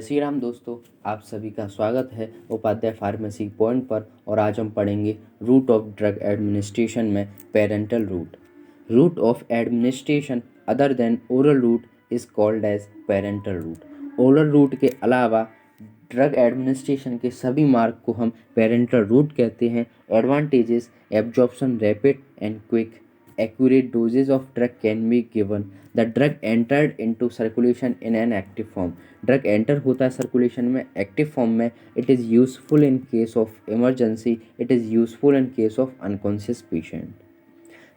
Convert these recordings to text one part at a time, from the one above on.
श्री राम दोस्तों, आप सभी का स्वागत है उपाध्याय फार्मेसी पॉइंट पर। और आज हम पढ़ेंगे रूट ऑफ ड्रग एडमिनिस्ट्रेशन में parenteral route. Route of administration other than oral route is called as parenteral route. Oral route के अलावा ड्रग एडमिनिस्ट्रेशन के सभी मार्ग को हम पेरेंटल रूट कहते हैं। Advantages: absorption rapid and quick, accurate doses of drug can be given, the drug entered into circulation in an active form। Drug enter होता है सर्कुलेशन में एक्टिव फॉर्म में। It is useful in case of emergency, it is useful in case of unconscious patient.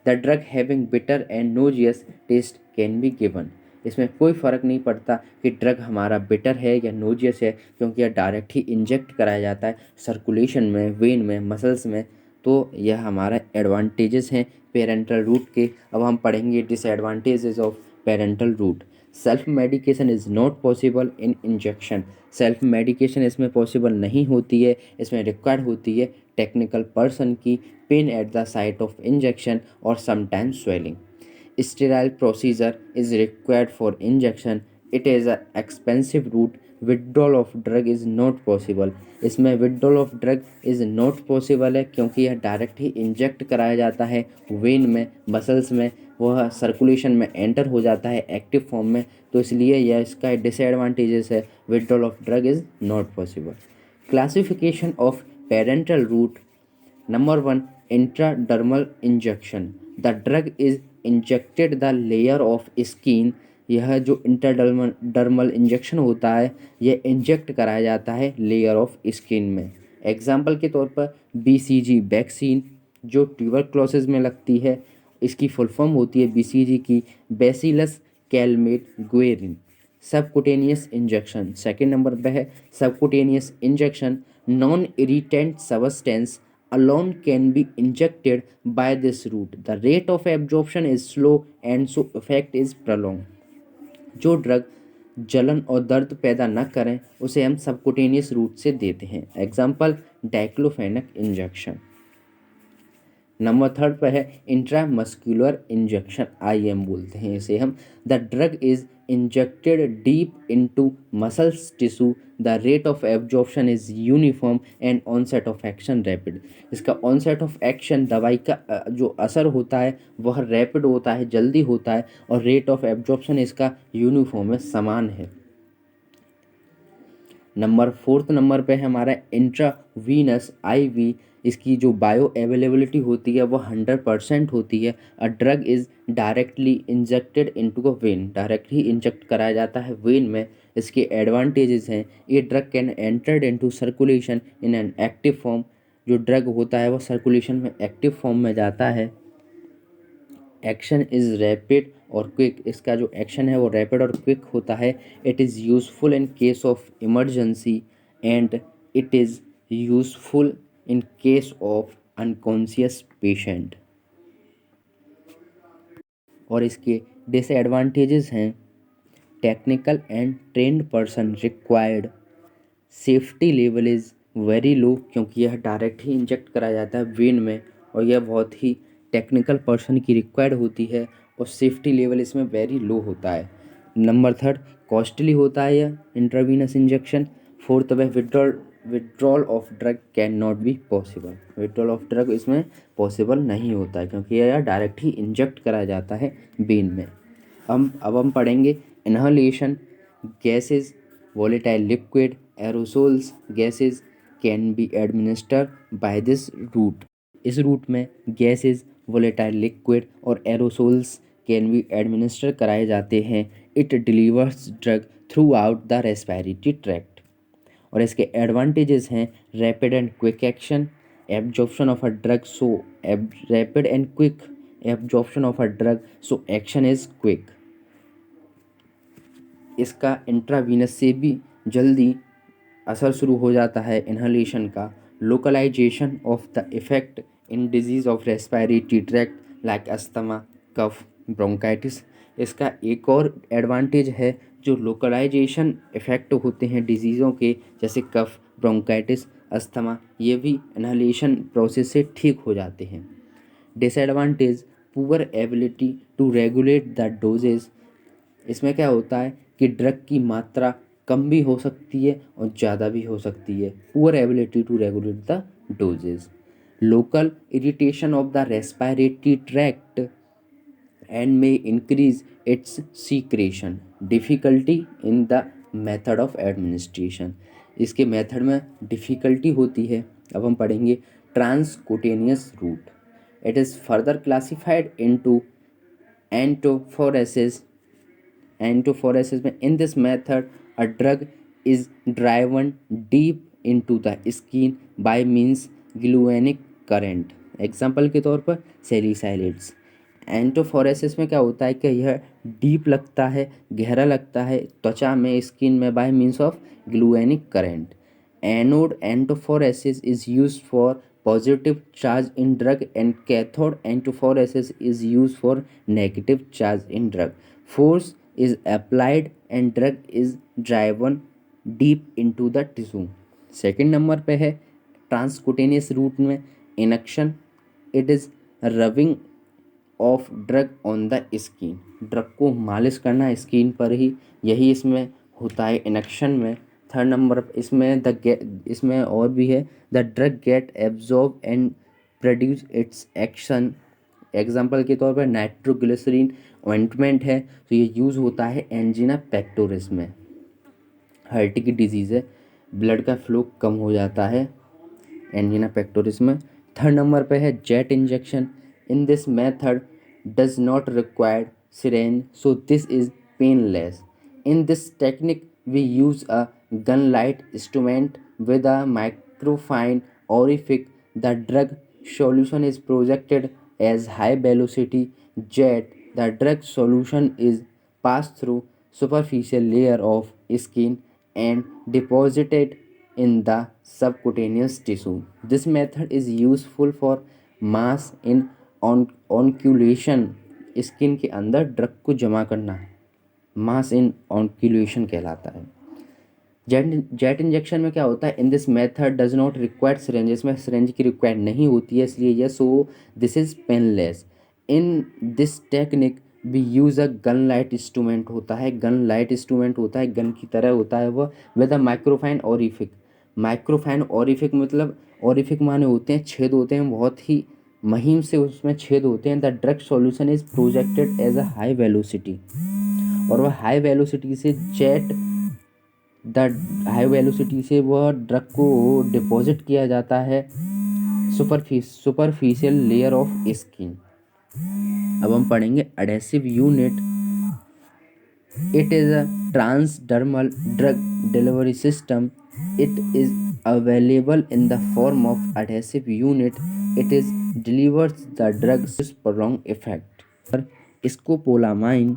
The drug having bitter and nauseous taste can be given. इसमें कोई फ़र्क नहीं पड़ता कि ड्रग हमारा बिटर है या नोजियस है, क्योंकि यह डायरेक्ट ही इंजेक्ट कराया जाता है सर्कुलेशन में, वेन में, मसल्स में। तो यह हमारा एडवांटेजेस हैं पेरेंटल रूट के। अब हम पढ़ेंगे disadvantages of parental route. Self medication is not possible in injection. Self medication इसमें पॉसिबल नहीं होती है, इसमें रिक्वायर्ड होती है टेक्निकल पर्सन की। Pain at the site of injection और sometimes swelling. Sterile procedure is required for injection. It is a expensive route. Withdrawal of drug is not possible. इसमें withdrawal of drug is not possible है, क्योंकि यह direct ही inject कराया जाता है when में, muscles में, वह सर्कुलेशन में एंटर हो जाता है एक्टिव फॉर्म में। तो इसलिए यह इसका डिसएडवांटेजेस है, withdrawal of drug is not possible. Classification of parental route. Number 1, intradermal injection. The drug is injected the layer of skin. यह जो इंट्राडर्मल इंजेक्शन होता है, यह इंजेक्ट कराया जाता है लेयर ऑफ स्किन में। एग्जाम्पल के तौर पर BCG वैक्सीन जो ट्यूबरक्लोसिस में लगती है, इसकी फुल फॉर्म होती है BCG की bacillus Calmette Guerin. Subcutaneous injection second number पे है। Subcutaneous injection, non irritant substance alone can be injected by this route. The rate of absorption is slow and so effect is prolonged। जो drug जलन और दर्द पैदा न करें उसे हम सबकुटेनियस रूट से देते हैं। Example diclofenac injection. नंबर 3 पर है इंट्रामस्कुलर इंजेक्शन, IM बोलते हैं इसे हम। The drug is injected deep into muscles tissue. The rate of absorption is uniform and onset of action rapid. इसका ऑनसेट ऑफ एक्शन, दवाई का जो असर होता है वह रैपिड होता है, जल्दी होता है, और रेट ऑफ एब्जॉर्प्शन इसका यूनिफॉर्म है, समान है। नंबर 4 नंबर पे है हमारा इंट्रावीनस IV। इसकी जो बायो अवेलेबिलिटी होती है वो 100% होती है। A drug is directly injected into a when. Direct he inject कराया जाता है वेन में। इसके एडवांटेजेस हैं, ये drug can entered into circulation in an active form. जो ड्रग होता है वो सर्कुलेशन में एक्टिव फॉर्म में जाता है। एक्शन इज़ रैपिड और क्विक। इसका जो एक्शन है वो रैपिड और क्विक होता है। It is useful in case of emergency and it is useful in case of unconscious patient. और इसके डिसएडवांटेजेस हैं, technical and trend person required. Safety level is very low, क्योंकि यह डायरेक्ट ही इंजेक्ट कराया जाता है वेन में, और यह बहुत ही टेक्निकल पर्सन की रिक्वायर्ड होती है, और सेफ्टी लेवल इसमें वेरी लो होता है। नंबर 3, कॉस्टली होता है यह इंट्रावीनस इंजेक्शन। 4 वह withdrawal of drug can not be possible. Withdrawal of drug इसमें पॉसिबल नहीं होता है, क्योंकि यह डायरेक्ट ही इंजेक्ट कराया जाता है वेन में। अब हम पढ़ेंगे inhalation. Gases, volatile liquid, aerosols, gases can be administered by this route। इस रूट में गैसेज, volatile liquid और aerosols कैन बी एडमिनिस्टर कराए जाते हैं। It delivers drug through out the respiratory tract. और इसके एडवांटेजेस हैं, rapid and quick action, absorption of a drug so rapid and quick absorption of a drug so action is quick. इसका intravenous से भी जल्दी असर शुरू हो जाता है इन्हलेशन का। Localization of the effect in disease of respiratory tract like asthma, cough, bronchitis. इसका एक और एडवांटेज है, जो लोकलाइजेशन इफेक्ट होते हैं डिजीज़ों के, जैसे कफ, ब्रोंकाइटिस, अस्थमा, ये भी इन्हलेशन प्रोसेस से ठीक हो जाते हैं। Disadvantage, poor ability to regulate the dosages. इसमें क्या होता है कि ड्रग की मात्रा कम भी हो सकती है और ज़्यादा भी हो सकती है। Poor ability to regulate the dosages, local irritation of the respiratory tract and may increase its secretion, difficulty in the method of administration, इसके मेथड में डिफ़िकल्टी होती है। अब हम पढ़ेंगे transcutaneous route. It is further classified into iontophoresis. Iontophoresis में in this method a drug is driven deep into the skin by means galvanic current. Example के तौर पर सैलिसाइलिड्स। एंटोफोरेसिस में क्या होता है कि यह डीप लगता है, गहरा लगता है त्वचा में, स्किन में, by means of galvanic current. Anode iontophoresis is used for positive charge in drug and cathode antiphoresis is used for negative charge in drug. Force is applied and drug is driven deep into the tissue. Second number पे है transcutaneous root में इनक्शन। It is rubbing of drug on the skin, drug को मालिश करना skin पर ही, यही इसमें होता है इनक्शन में। थर्ड नंबर इसमें और भी है, the drug get absorb and produce its action. Example के तौर पर नाइट्रोग्लिसरीन ऑइंटमेंट है, तो ये यूज़ होता है एंजिना पेक्टोरिस में, हार्ट की डिजीज़ है, ब्लड का फ्लो कम हो जाता है एंजिना पेक्टोरिस में। थर्ड नंबर पे है jet injection. In this method does not require syringe, so this is painless. In this technique we use a gun-like instrument with a microfine orifice. The drug solution is projected as high-velocity jet. The drug solution is passed through superficial layer of skin and deposited in the subcutaneous tissue. This method is useful for mass inoculation. Skin के अंदर drug को जमा करना मास इन ऑनक्यूलेशन कहलाता है। Jet injection में क्या होता है, in this method does not require syringe, इसमें सिरेंज की रिक्वायर नहीं होती है, इसलिए ये so this is painless. In this technique we use a gun light instrument होता है, गन लाइट इंस्ट्रूमेंट होता है, गन की तरह होता है वह, विद अ माइक्रोफाइन ऑरिफिक। माइक्रोफाइन ऑरिफिक मतलब ऑरिफिक माने होते हैं छेद होते हैं, बहुत ही महीन से उसमें छेद होते हैं। The drug solution is projected as a high velocity, और वह हाई वेलोसिटी से हाई वेलोसिटी से वह ड्रग को डिपॉजिट किया जाता है सुपरफिशियल लेयर ऑफ स्किन। अब हम पढ़ेंगे adhesive unit. It is a transdermal drug delivery system. It is available in the form of adhesive unit. It is delivers the drug prolong effect. Scopolamine